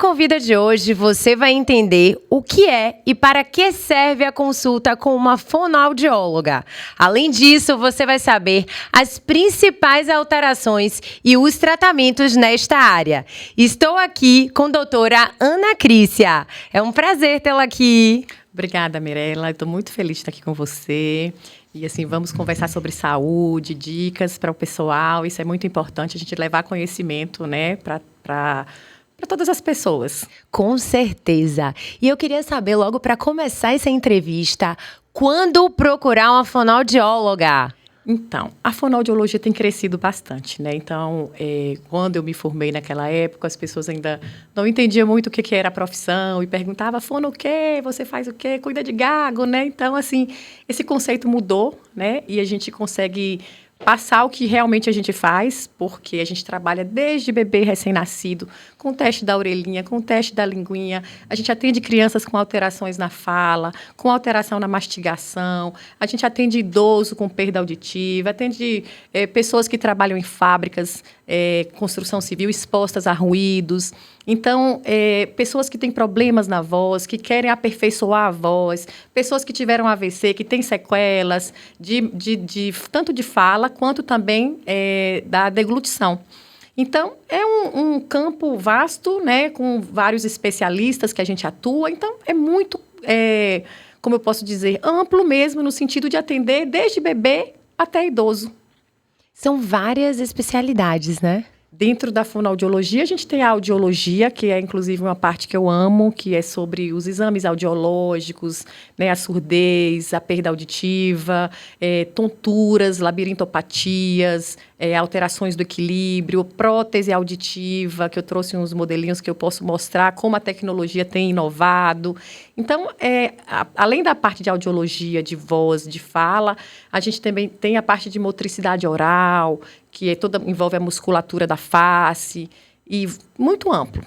Convida de hoje, você vai entender o que é e para que serve a consulta com uma fonoaudióloga. Além disso, você vai saber as principais alterações e os tratamentos nesta área. Estou aqui com a doutora Ana Crícia. É um prazer tê-la aqui. Obrigada, Mirella. Estou muito feliz de estar aqui com você. E assim, vamos conversar sobre saúde, dicas para o pessoal. Isso é muito importante, a gente levar conhecimento, né, para todas as pessoas. Com certeza. E eu queria saber, logo para começar essa entrevista, quando procurar uma fonoaudióloga? Então, a fonoaudiologia tem crescido bastante, né? Então, quando eu me formei naquela época, as pessoas ainda não entendiam muito o que era a profissão e perguntavam, fono o quê? Você faz o quê? Cuida de gago, né? Então, assim, esse conceito mudou, né? E a gente consegue passar o que realmente a gente faz, porque a gente trabalha desde bebê recém-nascido, com o teste da orelhinha, com o teste da linguinha. A gente atende crianças com alterações na fala, com alteração na mastigação. A gente atende idoso com perda auditiva, atende pessoas que trabalham em fábricas, construção civil, expostas a ruídos. Então, pessoas que têm problemas na voz, que querem aperfeiçoar a voz, pessoas que tiveram AVC, que têm sequelas, tanto de fala, quanto também da deglutição. Então, é um campo vasto, né, com vários especialistas que a gente atua. Então, é muito, como eu posso dizer, amplo mesmo, no sentido de atender desde bebê até idoso. São várias especialidades, né? Dentro da fonoaudiologia, a gente tem a audiologia, que é, inclusive, uma parte que eu amo, que é sobre os exames audiológicos, né, a surdez, a perda auditiva, tonturas, labirintopatias, alterações do equilíbrio, prótese auditiva, que eu trouxe uns modelinhos que eu posso mostrar como a tecnologia tem inovado. Então, além da parte de audiologia, de voz, de fala, a gente também tem a parte de motricidade oral, que envolve a musculatura da face, e muito amplo.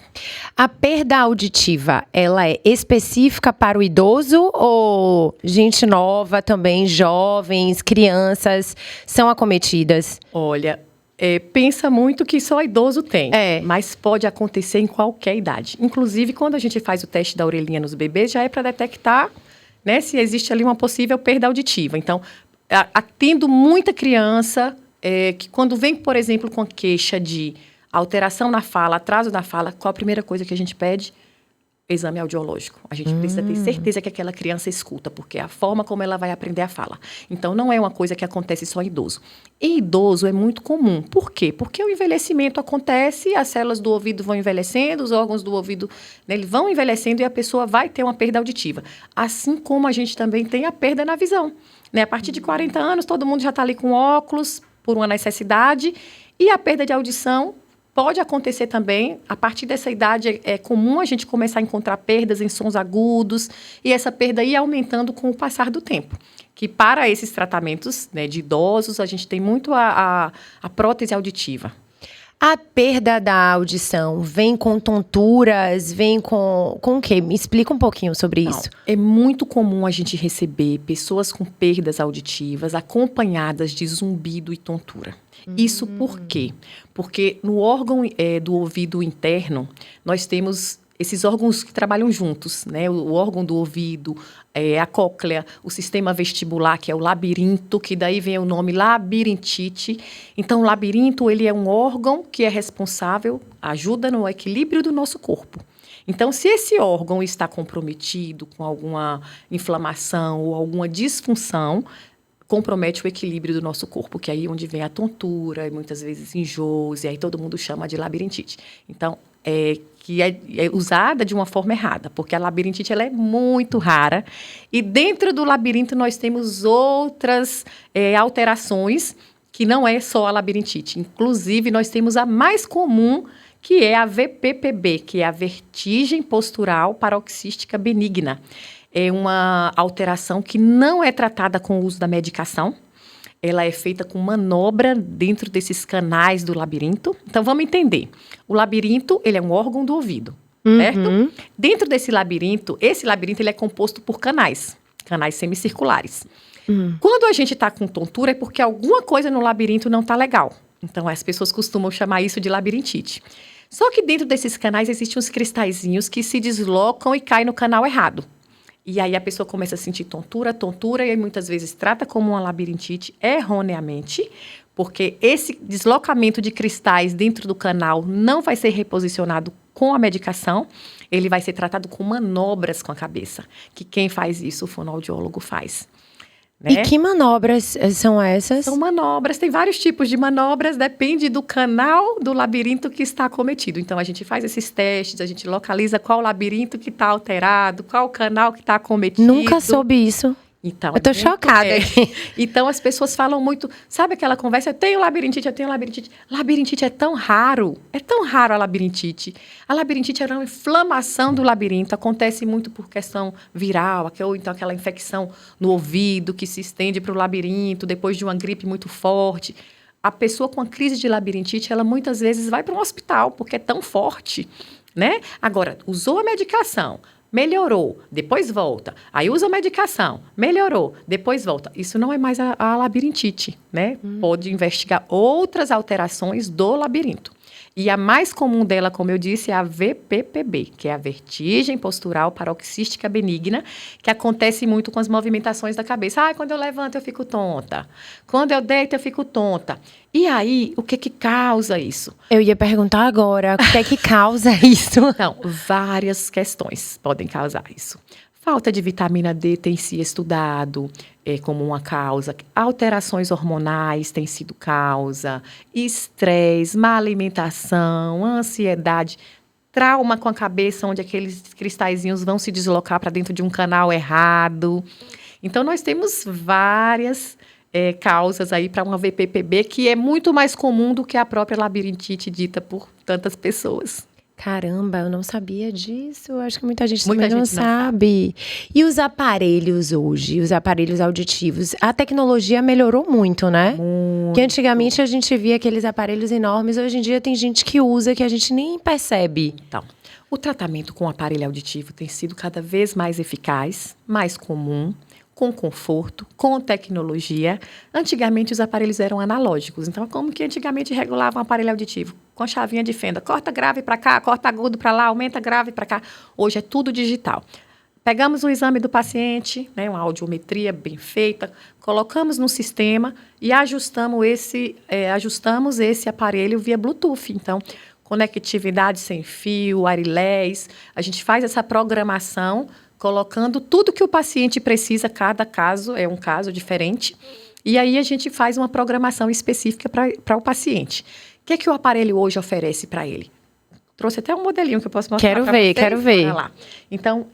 A perda auditiva, ela é específica para o idoso ou gente nova também, jovens, crianças, são acometidas? Olha, pensa muito que só idoso tem, mas pode acontecer em qualquer idade. Inclusive, quando a gente faz o teste da orelhinha nos bebês, já é para detectar, né, se existe ali uma possível perda auditiva. Então, atendo muita criança que quando vem, por exemplo, com queixa de alteração na fala, atraso na fala, qual a primeira coisa que a gente pede? Exame audiológico. A gente precisa ter certeza que aquela criança escuta, porque é a forma como ela vai aprender a fala. Então, não é uma coisa que acontece só em idoso. Em idoso é muito comum. Por quê? Porque o envelhecimento acontece, as células do ouvido vão envelhecendo, os órgãos do ouvido, né, eles vão envelhecendo e a pessoa vai ter uma perda auditiva. Assim como a gente também tem a perda na visão. Né? A partir de 40 anos, todo mundo já está ali com óculos, por uma necessidade, e a perda de audição pode acontecer também. A partir dessa idade, é comum a gente começar a encontrar perdas em sons agudos, e essa perda ir aumentando com o passar do tempo. Que para esses tratamentos, né, de idosos, a gente tem muito a prótese auditiva. A perda da audição vem com tonturas, vem com o quê? Me explica um pouquinho sobre isso. É muito comum a gente receber pessoas com perdas auditivas acompanhadas de zumbido e tontura. Isso por quê? Porque no órgão do ouvido interno, nós temos esses órgãos que trabalham juntos, né? O órgão do ouvido, a cóclea, o sistema vestibular, que é o labirinto, que daí vem o nome labirintite. Então, o labirinto, ele é um órgão que é responsável, ajuda no equilíbrio do nosso corpo. Então, se esse órgão está comprometido com alguma inflamação ou alguma disfunção, compromete o equilíbrio do nosso corpo, que é aí onde vem a tontura, e muitas vezes enjoos, e aí todo mundo chama de labirintite. Então, que é usada de uma forma errada, porque a labirintite ela é muito rara, e dentro do labirinto nós temos outras alterações, que não é só a labirintite. Inclusive, nós temos a mais comum, que é a VPPB, que é a vertigem postural paroxística benigna. É uma alteração que não é tratada com o uso da medicação. Ela é feita com manobra dentro desses canais do labirinto. Então, vamos entender. O labirinto, ele é um órgão do ouvido, certo? Dentro desse labirinto, esse labirinto ele é composto por canais semicirculares. Quando a gente está com tontura, é porque alguma coisa no labirinto não está legal. Então, as pessoas costumam chamar isso de labirintite. Só que dentro desses canais existem uns cristalzinhos que se deslocam e caem no canal errado. E aí a pessoa começa a sentir tontura, e aí muitas vezes trata como uma labirintite erroneamente, porque esse deslocamento de cristais dentro do canal não vai ser reposicionado com a medicação, ele vai ser tratado com manobras com a cabeça, que quem faz isso, o fonoaudiólogo faz. Né? E que manobras são essas? São manobras, tem vários tipos de manobras, depende do canal do labirinto que está acometido. Então, a gente faz esses testes, a gente localiza qual labirinto que está alterado, qual canal que está acometido. Nunca soube isso. Então, eu tô chocada aqui. Então, as pessoas falam muito... Sabe aquela conversa? Eu tenho labirintite. Labirintite é tão raro a labirintite. A labirintite é uma inflamação do labirinto. Acontece muito por questão viral, ou então aquela infecção no ouvido que se estende para o labirinto depois de uma gripe muito forte. A pessoa com a crise de labirintite, ela muitas vezes vai para um hospital, porque é tão forte, né? Agora, usou a medicação... Melhorou, depois volta. Aí usa a medicação, melhorou, depois volta. Isso não é mais a labirintite, né? Pode investigar outras alterações do labirinto. E a mais comum dela, como eu disse, é a VPPB, que é a vertigem postural paroxística benigna, que acontece muito com as movimentações da cabeça. Quando eu levanto eu fico tonta. Quando eu deito eu fico tonta. E aí, o que causa isso? Eu ia perguntar agora, o que causa isso? Então, várias questões podem causar isso. Falta de vitamina D tem se estudado como uma causa. Alterações hormonais têm sido causa. Estresse, má alimentação, ansiedade, trauma com a cabeça, onde aqueles cristalzinhos vão se deslocar para dentro de um canal errado. Então, nós temos várias causas aí para uma VPPB, que é muito mais comum do que a própria labirintite dita por tantas pessoas. Caramba, eu não sabia disso. Acho que muita gente também não sabe. E os aparelhos hoje, os aparelhos auditivos, a tecnologia melhorou muito, né? Muito. Porque antigamente a gente via aqueles aparelhos enormes, hoje em dia tem gente que usa que a gente nem percebe. Então, o tratamento com o aparelho auditivo tem sido cada vez mais eficaz, mais comum, com conforto, com tecnologia. Antigamente, os aparelhos eram analógicos. Então, como que antigamente regulava um aparelho auditivo? Com chavinha de fenda. Corta grave para cá, corta agudo para lá, aumenta grave para cá. Hoje é tudo digital. Pegamos o exame do paciente, né, uma audiometria bem feita, colocamos no sistema e ajustamos esse aparelho via Bluetooth. Então, conectividade sem fio, wireless, a gente faz essa programação colocando tudo que o paciente precisa, cada caso é um caso diferente, e aí a gente faz uma programação específica para o paciente. O que o aparelho hoje oferece para ele? Trouxe até um modelinho que eu posso mostrar para vocês. Quero ver. Olha lá. Então,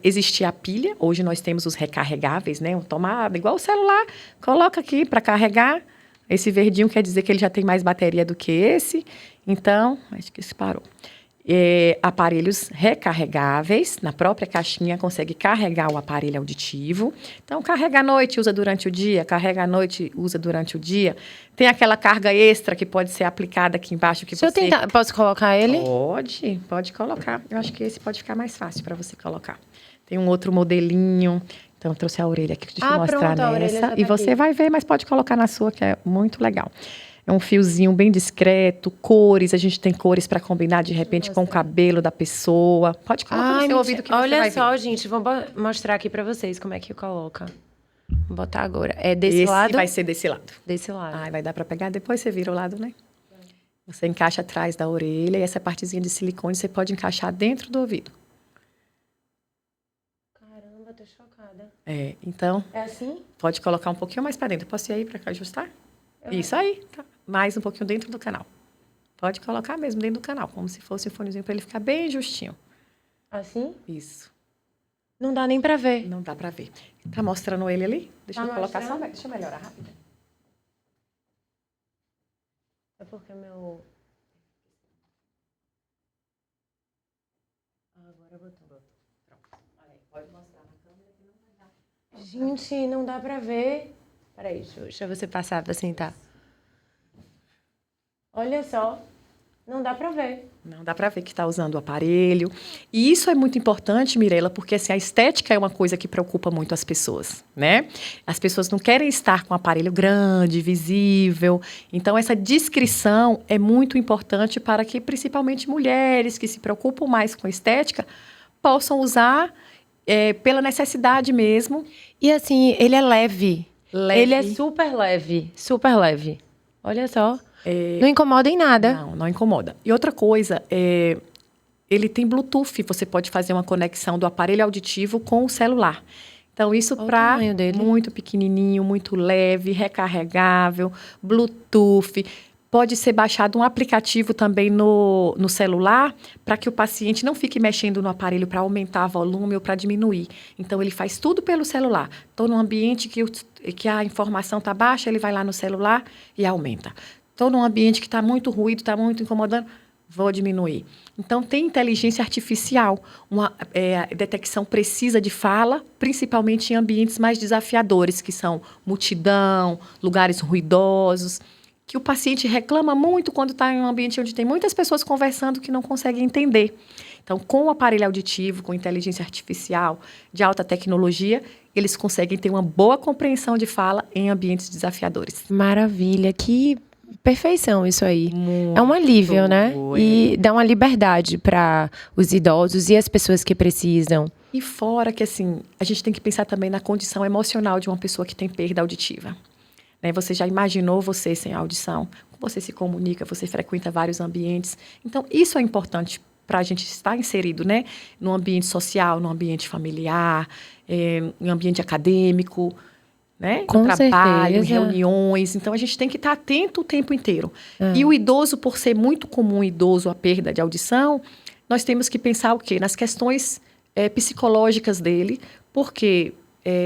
existe a pilha, hoje nós temos os recarregáveis, né? Uma tomada, igual o celular, coloca aqui para carregar. Esse verdinho quer dizer que ele já tem mais bateria do que esse. Então, acho que esse parou. Aparelhos recarregáveis, na própria caixinha consegue carregar o aparelho auditivo. Então, carrega à noite, usa durante o dia, carrega à noite, usa durante o dia. Tem aquela carga extra que pode ser aplicada aqui embaixo. Que eu tentar, posso colocar ele? Pode colocar. Eu acho que esse pode ficar mais fácil para você colocar. Tem um outro modelinho. Então, eu trouxe a orelha aqui, deixa eu mostrar nessa. E você vai ver, mas pode colocar na sua, que é muito legal. É um fiozinho bem discreto, cores, a gente tem cores para combinar de repente com o cabelo da pessoa. Pode colocar no seu ouvido que olha você vai só, ver. gente, vou mostrar aqui para vocês como é que coloca. Vou botar agora. É desse lado? Esse vai ser desse lado. Desse lado. Vai dar para pegar, depois você vira o lado, né? Você encaixa atrás da orelha e essa partezinha de silicone você pode encaixar dentro do ouvido. Caramba, tô chocada. Então... É assim? Pode colocar um pouquinho mais para dentro. Posso ir aí para ajustar? Isso aí, tá. Mais um pouquinho dentro do canal. Pode colocar mesmo dentro do canal, como se fosse um fonezinho para ele ficar bem justinho. Assim? Isso. Não dá nem para ver. Não dá para ver. Tá mostrando ele ali? Deixa eu colocar mostrando? só. Deixa eu melhorar rápido. É porque meu... Agora botou. Pronto. Olha aí, pode mostrar na câmera que não vai dar. Gente, não dá para ver. Peraí, deixa você passar para sentar. Olha só, não dá para ver. Não dá para ver que está usando o aparelho. E isso é muito importante, Mirela, porque assim, a estética é uma coisa que preocupa muito as pessoas, né? As pessoas não querem estar com um aparelho grande, visível. Então, essa descrição é muito importante para que, principalmente, mulheres que se preocupam mais com a estética possam usar pela necessidade mesmo. E assim, ele é leve. Leve. Ele é super leve, super leve. Olha só. Não incomoda em nada. Não incomoda. E outra coisa, ele tem Bluetooth, você pode fazer uma conexão do aparelho auditivo com o celular. Então, isso para muito pequenininho, muito leve, recarregável, Bluetooth. Pode ser baixado um aplicativo também no celular para que o paciente não fique mexendo no aparelho para aumentar volume ou para diminuir. Então, ele faz tudo pelo celular. Estou num ambiente que a informação está baixa, ele vai lá no celular e aumenta. Estou num ambiente que está muito ruído, está muito incomodando, vou diminuir. Então, tem inteligência artificial, uma detecção precisa de fala, principalmente em ambientes mais desafiadores, que são multidão, lugares ruidosos, que o paciente reclama muito quando está em um ambiente onde tem muitas pessoas conversando que não conseguem entender. Então, com o aparelho auditivo, com inteligência artificial de alta tecnologia, eles conseguem ter uma boa compreensão de fala em ambientes desafiadores. Maravilha, que perfeição isso aí. É um alívio, né? E dá uma liberdade para os idosos e as pessoas que precisam. E fora que, assim, a gente tem que pensar também na condição emocional de uma pessoa que tem perda auditiva. Né? Você já imaginou você sem audição? Você se comunica, você frequenta vários ambientes. Então, isso é importante para a gente estar inserido, né? No ambiente social, no ambiente familiar, no ambiente acadêmico, né? Com no trabalho, certeza. em reuniões. Então, a gente tem que estar atento o tempo inteiro. E o idoso, por ser muito comum idoso a perda de audição, nós temos que pensar o quê? Nas questões psicológicas dele, porque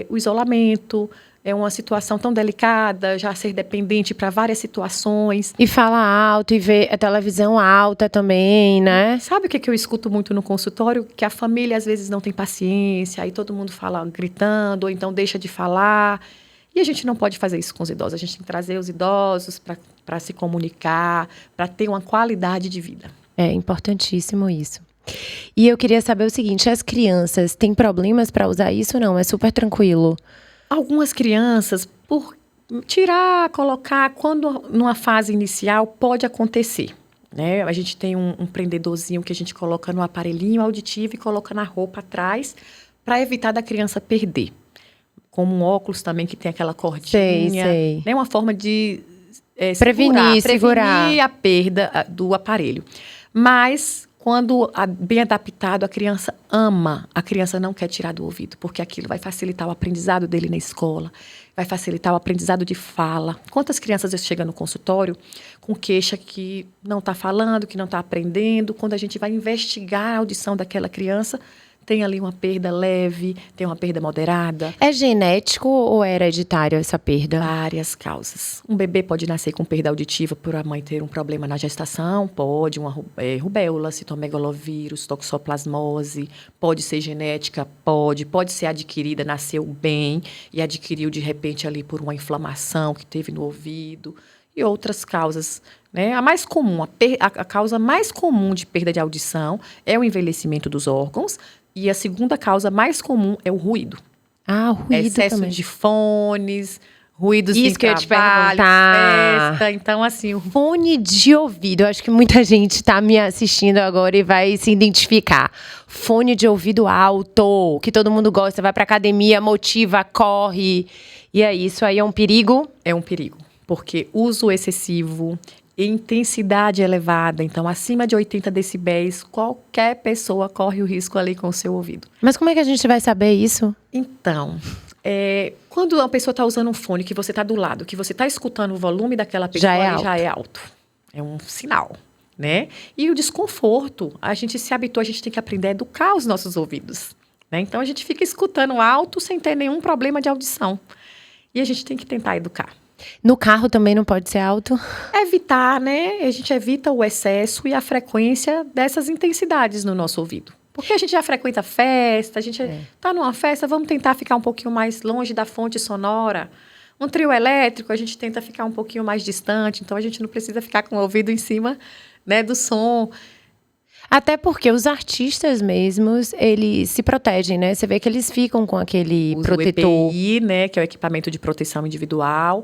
o isolamento é uma situação tão delicada, já ser dependente para várias situações. E fala alto, e vê a televisão alta também, né? Sabe o que eu escuto muito no consultório? Que a família, às vezes, não tem paciência, aí todo mundo fala gritando, ou então deixa de falar. E a gente não pode fazer isso com os idosos. A gente tem que trazer os idosos para se comunicar, para ter uma qualidade de vida. É importantíssimo isso. E eu queria saber o seguinte, as crianças têm problemas para usar isso ou não? É super tranquilo? Algumas crianças, por tirar, colocar, quando numa fase inicial, pode acontecer. Né? A gente tem um prendedorzinho que a gente coloca no aparelhinho auditivo e coloca na roupa atrás para evitar da criança perder. Como um óculos também que tem aquela cordinha. Sei. Né? Uma forma de Prevenir a perda do aparelho. Mas, quando bem adaptado, a criança ama. A criança não quer tirar do ouvido, porque aquilo vai facilitar o aprendizado dele na escola, vai facilitar o aprendizado de fala. Quantas crianças chegam no consultório com queixa que não está falando, que não está aprendendo? Quando a gente vai investigar a audição daquela criança, tem ali uma perda leve, tem uma perda moderada. É genético ou é hereditário essa perda? Várias causas. Um bebê pode nascer com perda auditiva por a mãe ter um problema na gestação, pode, uma rubéola, citomegalovírus, toxoplasmose, pode ser genética, pode ser adquirida, nasceu bem e adquiriu de repente ali por uma inflamação que teve no ouvido e outras causas. Né? A mais comum, a causa mais comum de perda de audição é o envelhecimento dos órgãos. E a segunda causa mais comum é o ruído. Ah, o ruído excesso também. de fones, ruídos Isso em que eu ia te trabalho, perguntar. festa. Então, assim... Fone de ouvido. Eu acho que muita gente está me assistindo agora e vai se identificar. Fone de ouvido alto, que todo mundo gosta, vai para academia, motiva, corre. E aí, isso aí é um perigo? É um perigo, porque uso excessivo... intensidade elevada, então acima de 80 decibéis, qualquer pessoa corre o risco ali com o seu ouvido. Mas como é que a gente vai saber isso? Então, quando uma pessoa está usando um fone, que você está do lado, que você está escutando o volume daquela pessoa, já é alto. É um sinal, né? E o desconforto, a gente se habitua, a gente tem que aprender a educar os nossos ouvidos. Né? Então, a gente fica escutando alto sem ter nenhum problema de audição. E a gente tem que tentar educar. No carro também não pode ser alto? Evitar, né? A gente evita o excesso e a frequência dessas intensidades no nosso ouvido. Porque a gente já frequenta festa, a gente está numa festa, vamos tentar ficar um pouquinho mais longe da fonte sonora. Um trio elétrico, a gente tenta ficar um pouquinho mais distante, então a gente não precisa ficar com o ouvido em cima, né, do som. Até porque os artistas mesmos, eles se protegem, né? Você vê que eles ficam com aquele Usa protetor. o EPI, né, que é o equipamento de proteção individual.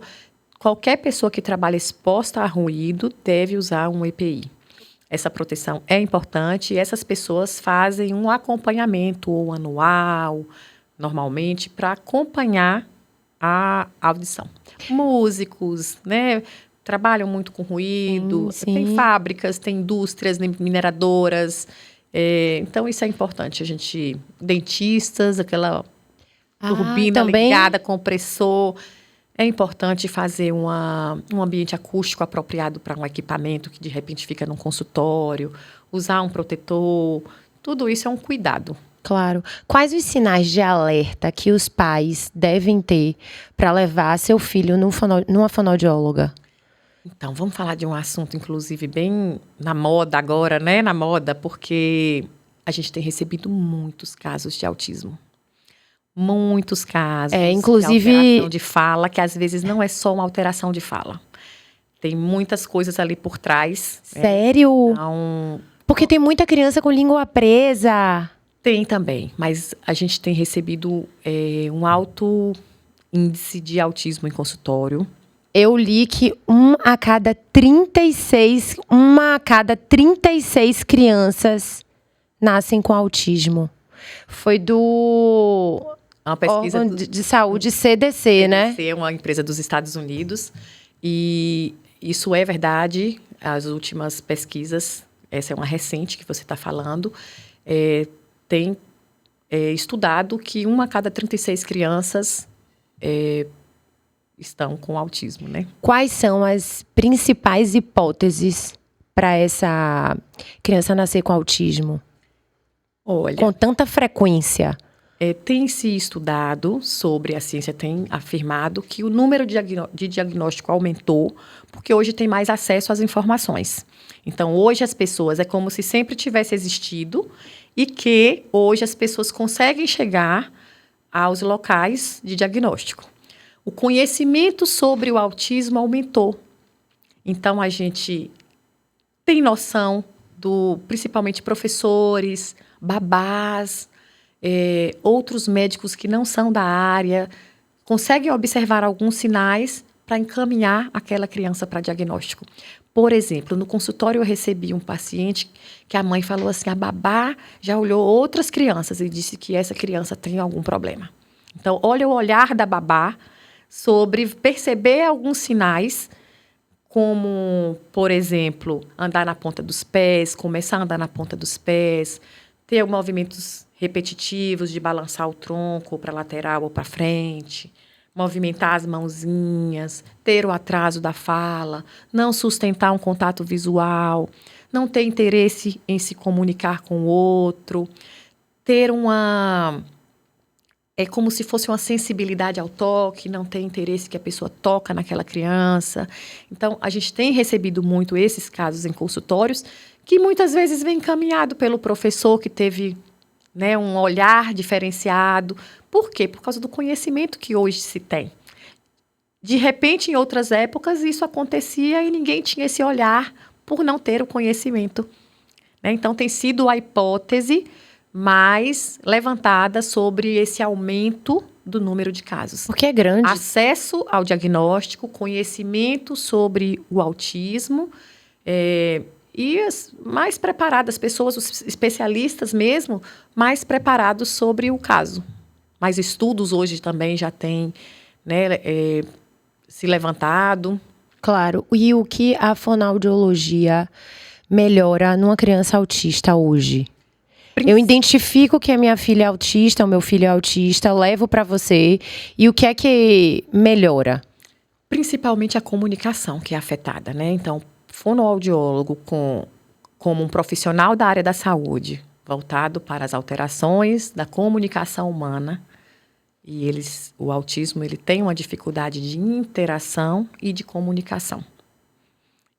Qualquer pessoa que trabalha exposta a ruído deve usar um EPI. Essa proteção é importante e essas pessoas fazem um acompanhamento ou anual, normalmente, para acompanhar a audição. Músicos, né, trabalham muito com ruído, Sim. tem fábricas, tem indústrias, né, mineradoras. Então, isso é importante. A gente, dentistas, aquela turbina também ligada, compressor. É importante fazer um ambiente acústico apropriado para um equipamento que, de repente, fica num consultório, usar um protetor. Tudo isso é um cuidado. Claro. Quais os sinais de alerta que os pais devem ter para levar seu filho numa fonoaudióloga? Então, vamos falar de um assunto, inclusive, bem na moda agora, né? Na moda, porque a gente tem recebido muitos casos de autismo. Muitos casos inclusive de alteração de fala, que às vezes não é só uma alteração de fala. Tem muitas coisas ali por trás. Sério? Então, Porque tem muita criança com língua presa. tem também, mas a gente tem recebido um alto índice de autismo em consultório. Eu li que uma a cada 36 crianças nascem com autismo. Foi do É uma pesquisa órgão de saúde CDC, né? CDC, é uma empresa dos Estados Unidos. E isso é verdade. As últimas pesquisas, essa é uma recente que você está falando, tem estudado que uma a cada 36 crianças estão com autismo, né? Quais são as principais hipóteses para essa criança nascer com autismo? Olha, Com tanta frequência. tem se estudado sobre, a ciência tem afirmado que o número de diagnóstico aumentou, porque hoje tem mais acesso às informações. Então, hoje as pessoas, é como se sempre tivesse existido e que hoje as pessoas conseguem chegar aos locais de diagnóstico. O conhecimento sobre o autismo aumentou. Então, a gente tem noção principalmente professores, babás, outros médicos que não são da área, conseguem observar alguns sinais para encaminhar aquela criança para diagnóstico. Por exemplo, no consultório eu recebi um paciente que a mãe falou assim, a babá já olhou outras crianças e disse que essa criança tem algum problema. Então, olha o olhar da babá sobre perceber alguns sinais, como, por exemplo, andar na ponta dos pés, começar a andar na ponta dos pés, ter movimentos repetitivos de balançar o tronco para lateral ou para frente, movimentar as mãozinhas, ter o atraso da fala, não sustentar um contato visual, não ter interesse em se comunicar com o outro, ter é como se fosse uma sensibilidade ao toque, não ter interesse que a pessoa toca naquela criança. Então, a gente tem recebido muito esses casos em consultórios, que muitas vezes vem encaminhado pelo professor que teve, né, um olhar diferenciado. Por quê? Por causa do conhecimento que hoje se tem. De repente, em outras épocas, isso acontecia e ninguém tinha esse olhar por não ter o conhecimento, né? Então, tem sido a hipótese mais levantada sobre esse aumento do número de casos. Porque é grande. Acesso ao diagnóstico, conhecimento sobre o autismo, e as mais preparadas, pessoas, os especialistas mesmo, mais preparados sobre o caso. Mais estudos hoje também já têm, né, se levantado. Claro. E o que a fonoaudiologia melhora numa criança autista hoje? Eu identifico que a minha filha é autista, o meu filho é autista, levo para você. E o que é que melhora? Principalmente a comunicação que é afetada, né? Então, fonoaudiólogo como um profissional da área da saúde, voltado para as alterações da comunicação humana. E o autismo, ele tem uma dificuldade de interação e de comunicação.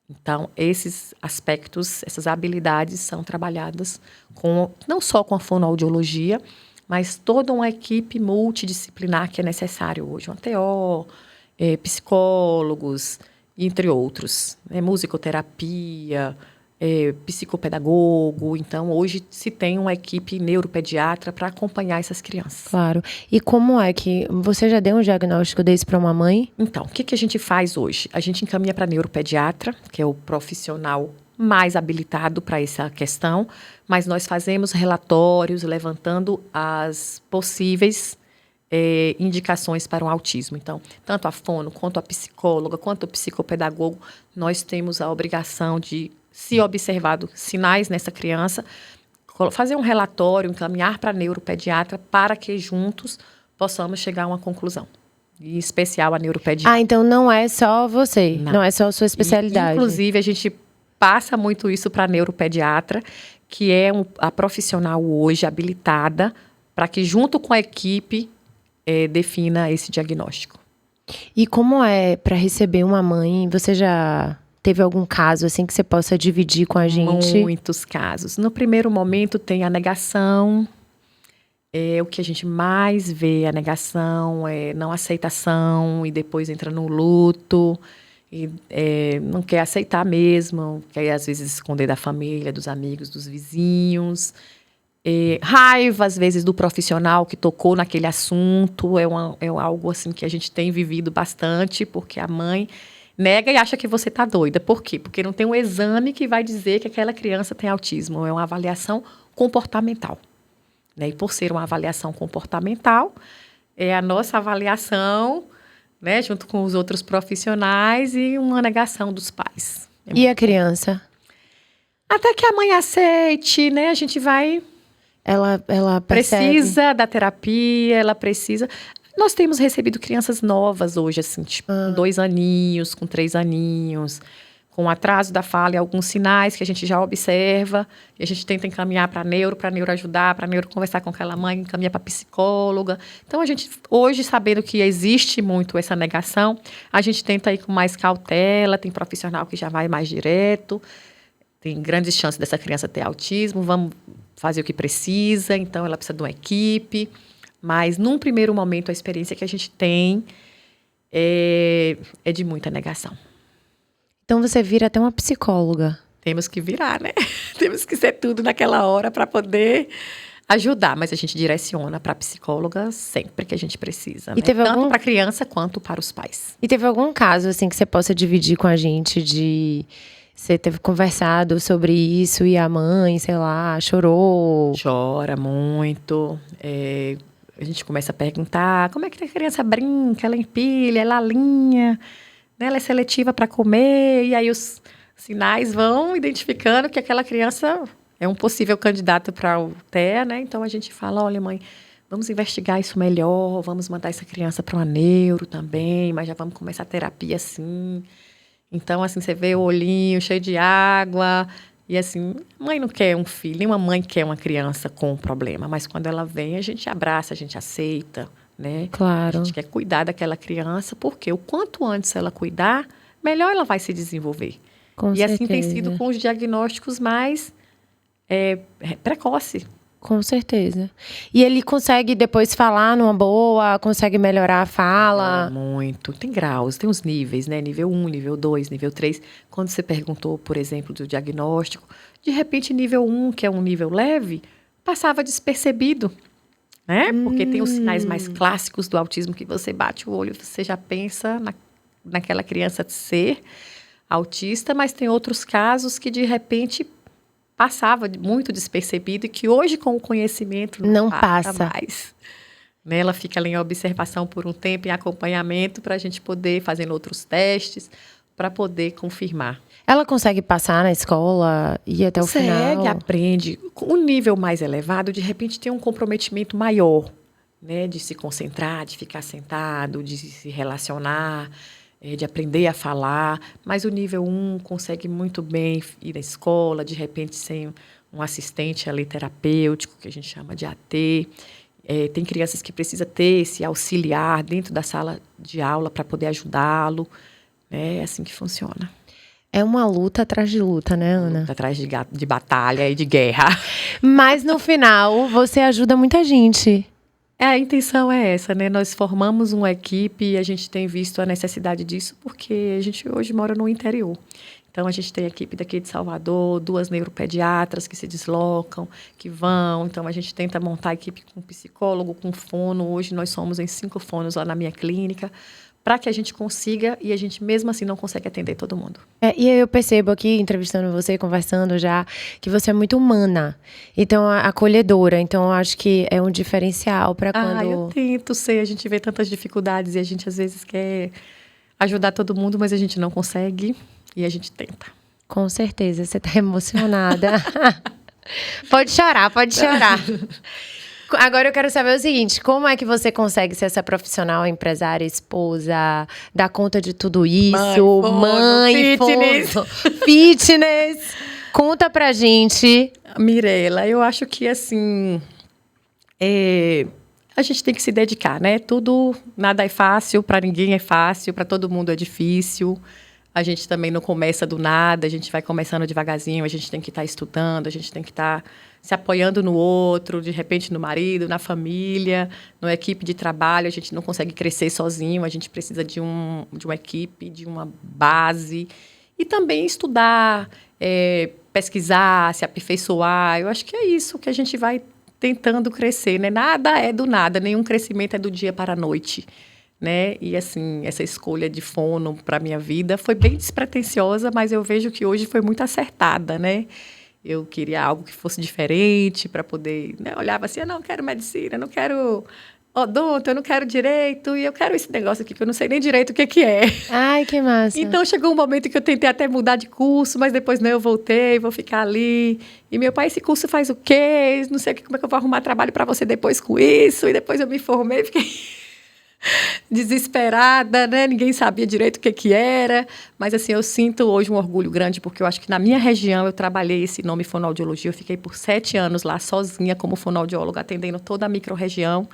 Então, esses aspectos, essas habilidades são trabalhadas não só com a fonoaudiologia, mas toda uma equipe multidisciplinar que é necessário hoje. Um TO, psicólogos, entre outros. Musicoterapia, psicopedagogo. Então, hoje se tem uma equipe neuropediatra para acompanhar essas crianças. Claro. E como é que você já deu um diagnóstico desse para uma mãe? Então, o que a gente faz hoje? A gente encaminha para neuropediatra, que é o profissional mais habilitado para essa questão, mas nós fazemos relatórios levantando as possíveis indicações para um autismo. Então, tanto a fono, quanto a psicóloga, quanto o psicopedagogo, nós temos a obrigação de, se observado sinais nessa criança, fazer um relatório, encaminhar para a neuropediatra para que juntos possamos chegar a uma conclusão. Em especial a neuropediatra. Então não é só você, não é só a sua especialidade. Inclusive, a gente passa muito isso para a neuropediatra, que é a profissional hoje habilitada para que, junto com a equipe, defina esse diagnóstico. E como é para receber uma mãe? Você já teve algum caso assim que você possa dividir com a gente? Muitos casos. No primeiro momento tem a negação. O que a gente mais vê, a negação, não aceitação, e depois entra no luto, e não quer aceitar mesmo, quer às vezes esconder da família, dos amigos, dos vizinhos. Raiva, às vezes, do profissional que tocou naquele assunto, é algo assim que a gente tem vivido bastante, porque a mãe nega e acha que você está doida. Por quê? Porque não tem um exame que vai dizer que aquela criança tem autismo, é uma avaliação comportamental. Né? E por ser uma avaliação comportamental, é a nossa avaliação, né, junto com os outros profissionais, e uma negação dos pais. E a criança? Até que a mãe aceite, né? A gente vai... Ela precisa da terapia, ela precisa... Nós temos recebido crianças novas hoje, assim, tipo, com 2 aninhos, com 3 aninhos, com atraso da fala e alguns sinais que a gente já observa, e a gente tenta encaminhar para neuro ajudar, para neuro conversar com aquela mãe, encaminha para psicóloga. Então, a gente, hoje, sabendo que existe muito essa negação, a gente tenta ir com mais cautela, tem profissional que já vai mais direto, tem grandes chances dessa criança ter autismo, vamos fazer o que precisa, então ela precisa de uma equipe, mas, num primeiro momento, a experiência que a gente tem é de muita negação. Então você vira até uma psicóloga. Temos que virar, né? Temos que ser tudo naquela hora para poder ajudar. Mas a gente direciona para a psicóloga sempre que a gente precisa. Né? Tanto para a criança quanto para os pais. E teve algum caso assim que você possa dividir com a gente de... Você teve conversado sobre isso e a mãe, sei lá, chorou? Chora muito. A gente começa a perguntar como é que a criança brinca, ela empilha, ela alinha... Ela é seletiva para comer, e aí os sinais vão identificando que aquela criança é um possível candidato para o TEA, né? Então, a gente fala, olha, mãe, vamos investigar isso melhor, vamos mandar essa criança para uma neuro também, mas já vamos começar a terapia assim. Então, assim, você vê o olhinho cheio de água, e assim, mãe não quer um filho, nenhuma mãe quer uma criança com um problema, mas quando ela vem, a gente abraça, a gente aceita, né? Claro. A gente quer cuidar daquela criança, porque o quanto antes ela cuidar, melhor ela vai se desenvolver. Com certeza. Assim tem sido com os diagnósticos mais precoce. Com certeza. E ele consegue depois falar numa boa, consegue melhorar a fala? Muito. Tem graus, tem os níveis, né? Nível 1, nível 2, nível 3. Quando você perguntou, por exemplo, do diagnóstico, de repente nível 1, que é um nível leve, passava despercebido. Né? Porque tem os sinais mais clássicos do autismo que você bate o olho, você já pensa naquela criança ser autista, mas tem outros casos que, de repente, passava muito despercebido e que hoje, com o conhecimento, não passa mais. Né? Ela fica ali em observação por um tempo, em acompanhamento, para a gente poder ir fazendo outros testes, para poder confirmar. Ela consegue passar na escola e ir até o final? Consegue, aprende. Com um nível mais elevado, de repente tem um comprometimento maior, né? De se concentrar, de ficar sentado, de se relacionar, de aprender a falar. Mas o nível 1 consegue muito bem ir à escola, de repente sem um assistente ali terapêutico, que a gente chama de AT. Tem crianças que precisam ter esse auxiliar dentro da sala de aula para poder ajudá-lo. É assim que funciona. É uma luta atrás de luta, né, Ana? Luta atrás de batalha e de guerra. Mas no final, você ajuda muita gente. A intenção é essa, né? Nós formamos uma equipe e a gente tem visto a necessidade disso porque a gente hoje mora no interior. Então, a gente tem a equipe daqui de Salvador, 2 neuropediatras que se deslocam, que vão. Então, a gente tenta montar a equipe com psicólogo, com fono. Hoje, nós somos em 5 fonos lá na minha clínica, para que a gente consiga, e a gente mesmo assim não consegue atender todo mundo. E eu percebo aqui, entrevistando você, conversando já, que você é muito humana, então acolhedora, então eu acho que é um diferencial para quando... Eu tento ser, a gente vê tantas dificuldades e a gente às vezes quer ajudar todo mundo, mas a gente não consegue e a gente tenta. Com certeza, você tá emocionada. Pode chorar, pode chorar. Agora eu quero saber o seguinte, como é que você consegue ser essa profissional, empresária, esposa, dar conta de tudo isso? Mãe, fitness. Fitness. Conta pra gente. Mirela, eu acho que assim, a gente tem que se dedicar, né? Nada é fácil, para ninguém é fácil, para todo mundo é difícil. A gente também não começa do nada, a gente vai começando devagarzinho, a gente tem que estar estudando, a gente tem que estar se apoiando no outro, de repente no marido, na família, na equipe de trabalho. A gente não consegue crescer sozinho, a gente precisa de uma equipe, de uma base. E também estudar, pesquisar, se aperfeiçoar. Eu acho que é isso que a gente vai tentando crescer, né? Nada é do nada, nenhum crescimento é do dia para a noite, né? E assim, essa escolha de fono para minha vida foi bem despretensiosa, mas eu vejo que hoje foi muito acertada, né? Eu queria algo que fosse diferente para poder, né? Eu olhava assim, eu não quero medicina, eu não quero odonto, eu não quero direito, e eu quero esse negócio aqui que eu não sei nem direito o que é. Ai, que massa. Então, chegou um momento que eu tentei até mudar de curso, mas depois não, eu voltei, vou ficar ali. E meu pai, esse curso faz o quê? Não sei como é que eu vou arrumar trabalho para você depois com isso. E depois eu me formei, fiquei desesperada, né? Ninguém sabia direito o que era. Mas, assim, eu sinto hoje um orgulho grande, porque eu acho que na minha região eu trabalhei esse nome fonoaudiologia. Eu fiquei por 7 anos lá sozinha como fonoaudióloga, atendendo toda a micro-região.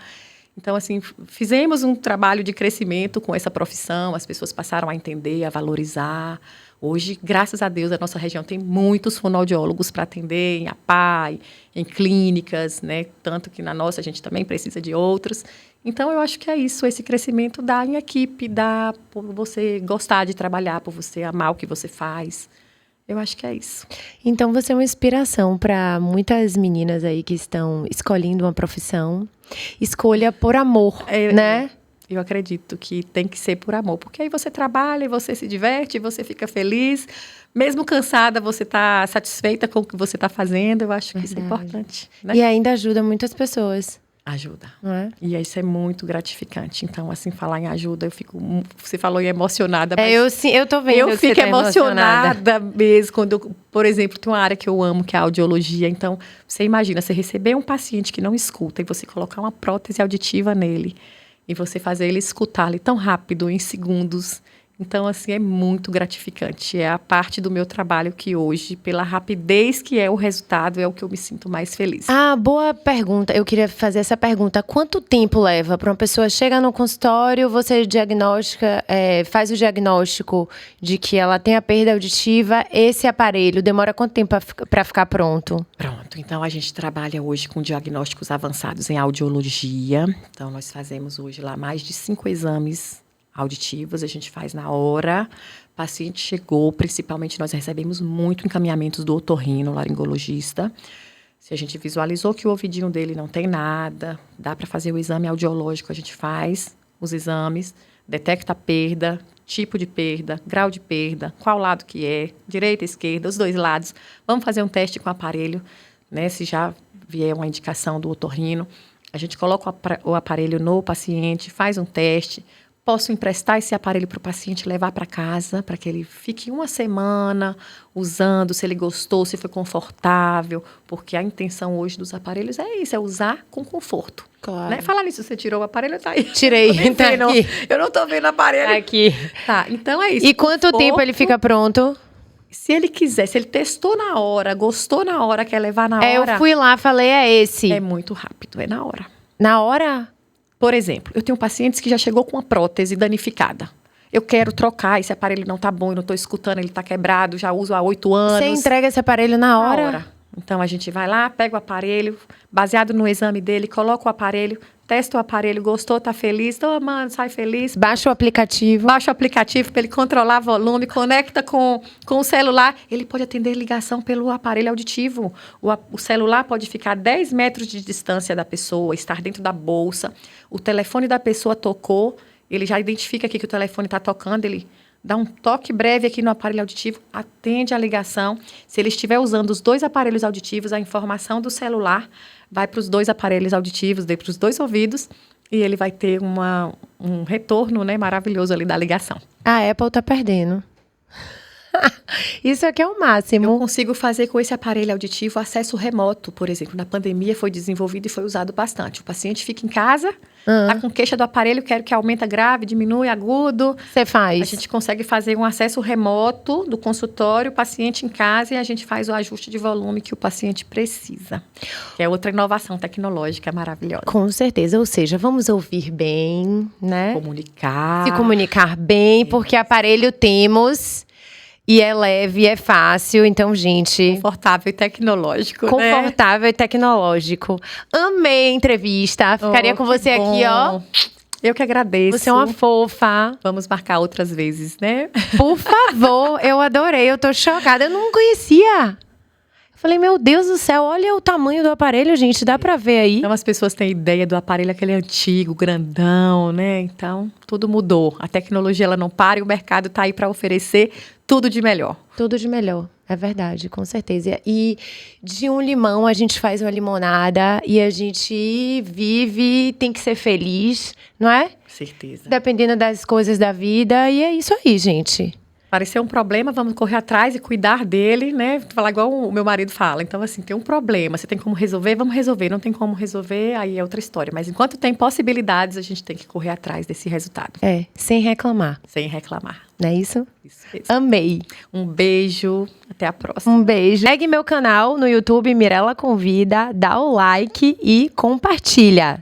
Então, assim, fizemos um trabalho de crescimento com essa profissão, as pessoas passaram a entender, a valorizar. Hoje, graças a Deus, a nossa região tem muitos fonoaudiólogos para atender em APAE, em clínicas, né? Tanto que na nossa a gente também precisa de outros. Então, eu acho que é isso, esse crescimento dá em equipe, dá por você gostar de trabalhar, por você amar o que você faz. Eu acho que é isso. Então, você é uma inspiração para muitas meninas aí que estão escolhendo uma profissão. Escolha por amor, né? Eu acredito que tem que ser por amor, porque aí você trabalha e você se diverte, você fica feliz. Mesmo cansada, você está satisfeita com o que você está fazendo. Eu acho que isso é importante, né? E ainda ajuda muitas pessoas. Ajuda. Não é? E isso é muito gratificante. Então, assim, falar em ajuda, você falou em emocionada, mas eu tô vendo eu que fico você tá emocionada mesmo quando por exemplo, tem uma área que eu amo, que é a audiologia. Então, você imagina, você receber um paciente que não escuta e você colocar uma prótese auditiva nele e você fazer ele escutar ali tão rápido, em segundos. Então, assim, é muito gratificante. É a parte do meu trabalho que hoje, pela rapidez que é o resultado, é o que eu me sinto mais feliz. Boa pergunta. Eu queria fazer essa pergunta. Quanto tempo leva para uma pessoa chegar no consultório, você faz o diagnóstico de que ela tem a perda auditiva, esse aparelho demora quanto tempo para ficar pronto? Pronto. Então, a gente trabalha hoje com diagnósticos avançados em audiologia. Então, nós fazemos hoje lá mais de 5 exames auditivos, a gente faz na hora. O paciente chegou, principalmente nós recebemos muito encaminhamentos do otorrino, laringologista. Se a gente visualizou que o ouvidinho dele não tem nada, dá para fazer o exame audiológico, a gente faz os exames, detecta a perda, tipo de perda, grau de perda, qual lado que é, direita, esquerda, os 2 lados. Vamos fazer um teste com o aparelho, né? Se já vier uma indicação do otorrino, a gente coloca o aparelho no paciente, faz um teste. Posso emprestar esse aparelho para o paciente levar para casa, para que ele fique 1 semana usando, se ele gostou, se foi confortável, porque a intenção hoje dos aparelhos é isso, é usar com conforto. Claro. Né? Falar nisso, você tirou o aparelho, tá aí. Tirei, tá aqui. Eu não tô vendo o aparelho. Tá aqui. Tá, então é isso. E quanto tempo ele fica pronto? Se ele quiser, se ele testou na hora, gostou na hora, quer levar na hora... Eu fui lá, falei, é esse. É muito rápido, é na hora. Na hora? Por exemplo, eu tenho pacientes que já chegou com uma prótese danificada. Eu quero trocar, esse aparelho não tá bom, eu não tô escutando, ele tá quebrado, já uso há 8 anos. Você entrega esse aparelho na hora? Então, a gente vai lá, pega o aparelho, baseado no exame dele, coloca o aparelho, testa o aparelho, gostou, tá feliz, tô amando, sai feliz. Baixa o aplicativo. Baixa o aplicativo para ele controlar volume, conecta com o celular. Ele pode atender ligação pelo aparelho auditivo. O celular pode ficar a 10 metros de distância da pessoa, estar dentro da bolsa. O telefone da pessoa tocou, ele já identifica aqui que o telefone está tocando, ele dá um toque breve aqui no aparelho auditivo, atende a ligação. Se ele estiver usando os 2 aparelhos auditivos, a informação do celular vai para os 2 aparelhos auditivos, para os 2 ouvidos, e ele vai ter um retorno, né, maravilhoso ali da ligação. A Apple tá perdendo. Isso aqui é o máximo. Eu consigo fazer com esse aparelho auditivo acesso remoto, por exemplo. Na pandemia foi desenvolvido e foi usado bastante. O paciente fica em casa, tá com queixa do aparelho, quero que aumenta grave, diminui agudo. Você faz? A gente consegue fazer um acesso remoto do consultório, o paciente em casa, e a gente faz o ajuste de volume que o paciente precisa. Que é outra inovação tecnológica maravilhosa. Com certeza. Ou seja, vamos ouvir bem, né? Comunicar. Se comunicar bem, porque aparelho temos... E é leve, é fácil. Então, gente... Confortável e tecnológico, Confortável e tecnológico. Amei a entrevista. Ficaria com você aqui, ó. Eu que agradeço. Você é uma fofa. Vamos marcar outras vezes, né? Por favor, eu adorei. Eu tô chocada. Eu não conhecia. Eu falei, meu Deus do céu, olha o tamanho do aparelho, gente. Dá pra ver aí. Então, as pessoas têm ideia do aparelho, aquele antigo, grandão, né? Então, tudo mudou. A tecnologia, ela não para e o mercado tá aí para oferecer tudo de melhor. Tudo de melhor. É verdade, com certeza. E de um limão, a gente faz uma limonada e a gente vive, tem que ser feliz, não é? Certeza. Dependendo das coisas da vida. E é isso aí, gente. Parecer um problema, vamos correr atrás e cuidar dele, né? Falar igual o meu marido fala. Então, assim, tem um problema, você tem como resolver, vamos resolver. Não tem como resolver, aí é outra história. Mas enquanto tem possibilidades, a gente tem que correr atrás desse resultado. É, sem reclamar. Sem reclamar. Não é isso? Isso mesmo. Amei. Um beijo, até a próxima. Um beijo. Segue meu canal no YouTube, Mirella Convida, dá o like e compartilha.